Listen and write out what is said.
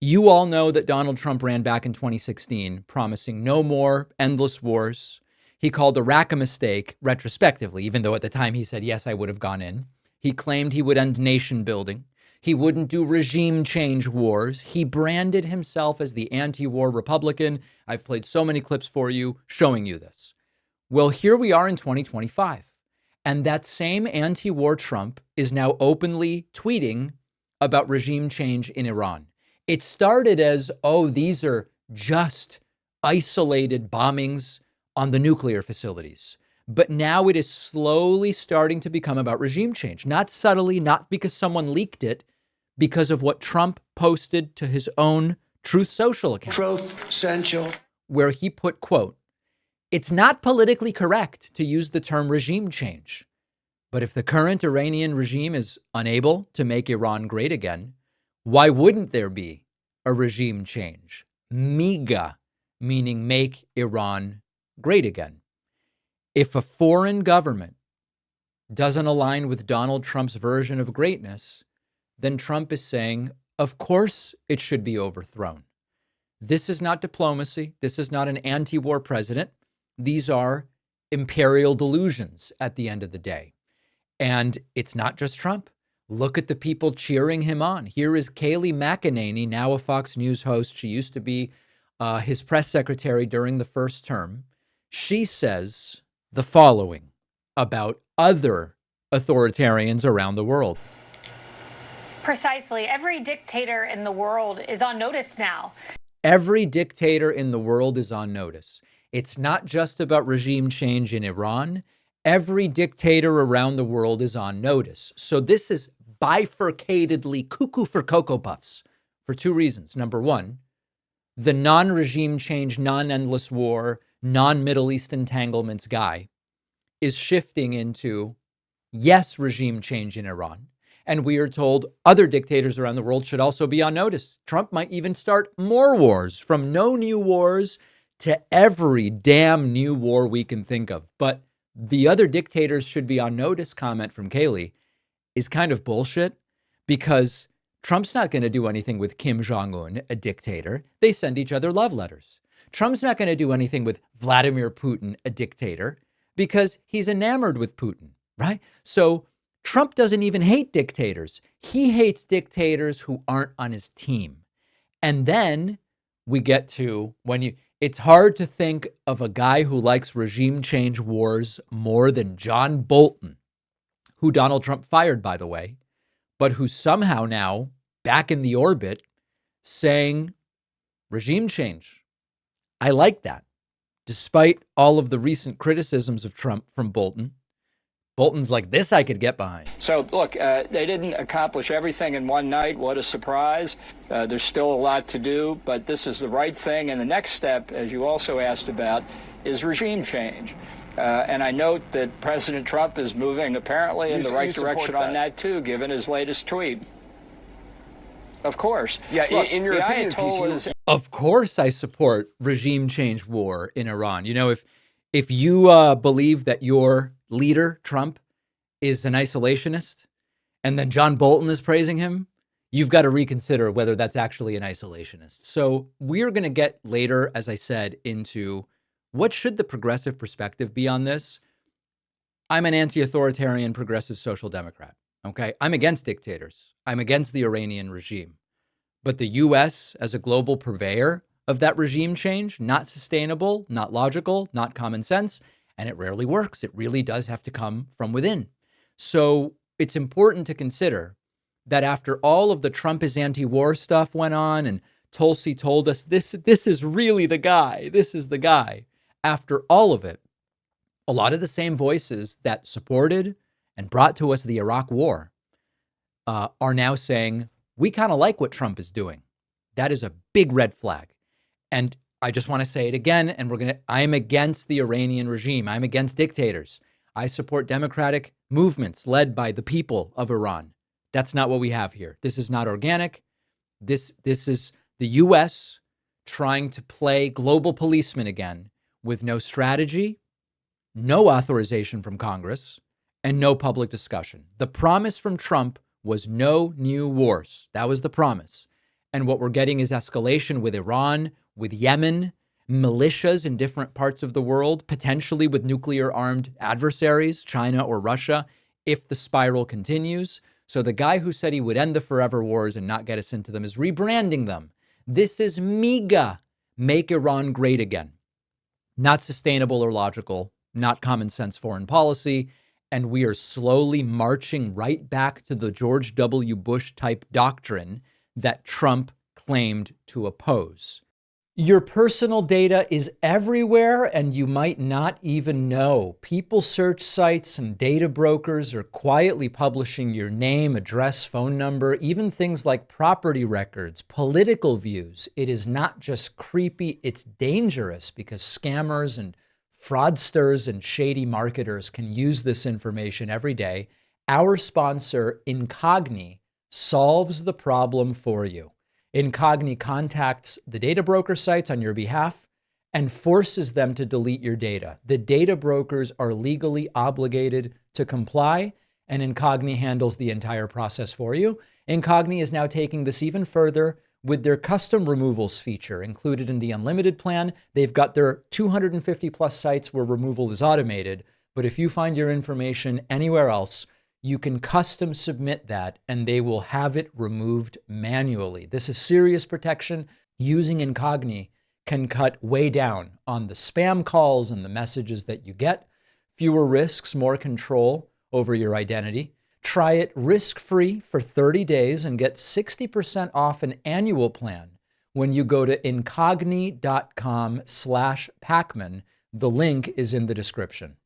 You all know that Donald Trump ran back in 2016, promising no more endless wars. He called Iraq a mistake retrospectively, even though at the time he said, yes, I would have gone in. He claimed he would end nation building. He wouldn't do regime change wars. He branded himself as the anti-war Republican. I've played so many clips for you showing you this. Well, here we are in 2025. And that same anti-war Trump is now openly tweeting about regime change in Iran. It started as, oh, these are just isolated bombings on the nuclear facilities. But now it is slowly starting to become about regime change, not subtly, not because someone leaked it, because of what Trump posted to his own Truth Social account. Truth Social. Where he put, quote, "It's not politically correct to use the term regime change. But if the current Iranian regime is unable to make Iran great again, why wouldn't there be a regime change? MEGA, meaning make Iran great again. If a foreign government doesn't align with Donald Trump's version of greatness, then Trump is saying, of course it should be overthrown. This is not diplomacy. This is not an anti-war president. These are imperial delusions at the end of the day. And it's not just Trump. Look at the people cheering him on. Here is Kayleigh McEnany, now a Fox News host. She used to be his press secretary during the first term. She says the following about other authoritarians around the world. Precisely. Every dictator in the world is on notice now. Every dictator in the world is on notice. It's not just about regime change in Iran. Every dictator around the world is on notice. So this is bifurcatedly cuckoo for Cocoa Puffs for two reasons. Number one, the non-regime change, non-endless war, non-Middle East entanglements guy is shifting into, yes, regime change in Iran. And we are told other dictators around the world should also be on notice. Trump might even start more wars, from no new wars to every damn new war we can think of. But the other dictators should be on notice comment from Kayleigh is kind of bullshit, because Trump's not going to do anything with Kim Jong-un, a dictator. They send each other love letters. Trump's not going to do anything with Vladimir Putin, a dictator, because he's enamored with Putin, right? So Trump doesn't even hate dictators. He hates dictators who aren't on his team. And then we get to it's hard to think of a guy who likes regime change wars more than John Bolton, who Donald Trump fired, by the way, but who's somehow now back in the orbit saying regime change. I like that. Despite all of the recent criticisms of Trump from Bolton, Bolton's like, this I could get behind. So, look, they didn't accomplish everything in one night. What a surprise. There's still a lot to do, but this is the right thing. And the next step, as you also asked about, is regime change. And I note that President Trump is moving apparently in the right direction on that, too, given his latest tweet. Of course. Yeah, look, in your opinion, of course I support regime change war in Iran. You know, if you believe that your leader, Trump, is an isolationist, and then John Bolton is praising him, you've got to reconsider whether that's actually an isolationist. So we're going to get later, as I said, into what should the progressive perspective be on this. I'm an anti-authoritarian progressive social democrat. Okay, I'm against dictators. I'm against the Iranian regime. But the U.S. as a global purveyor of that regime change, not sustainable, not logical, not common sense, and it rarely works. It really does have to come from within. So it's important to consider that after all of the Trump is anti-war stuff went on and Tulsi told us this is really the guy, this is the guy. After all of it, a lot of the same voices that supported and brought to us the Iraq war are now saying, we kind of like what Trump is doing. That is a big red flag. And I just want to say it again, and I am against the Iranian regime. I'm against dictators. I support democratic movements led by the people of Iran. That's not what we have here. This is not organic. This is the U.S. trying to play global policeman again with no strategy, no authorization from Congress, and no public discussion. The promise from Trump was no new wars. That was the promise. And what we're getting is escalation with Iran, with Yemen, militias in different parts of the world, potentially with nuclear armed adversaries, China or Russia, if the spiral continues. So the guy who said he would end the forever wars and not get us into them is rebranding them. This is MEGA, make Iran great again. Not sustainable or logical, not common sense foreign policy. And we are slowly marching right back to the George W. Bush type doctrine that Trump claimed to oppose. Your personal data is everywhere and you might not even know. People search sites and data brokers are quietly publishing your name, address, phone number, even things like property records, political views. It is not just creepy, it's dangerous because scammers and fraudsters and shady marketers can use this information every day. Our sponsor, Incogni, solves the problem for you. Incogni contacts the data broker sites on your behalf and forces them to delete your data. The data brokers are legally obligated to comply, and Incogni handles the entire process for you. Incogni is now taking this even further with their custom removals feature included in the unlimited plan. They've got their 250 plus sites where removal is automated, but if you find your information anywhere else, you can custom submit that and they will have it removed manually. This is serious protection. Using Incogni can cut way down on the spam calls and the messages that you get. Fewer risks, more control over your identity. Try it risk-free for 30 days and get 60% off an annual plan when you go to incogni.com/Pacman. The link is in the description.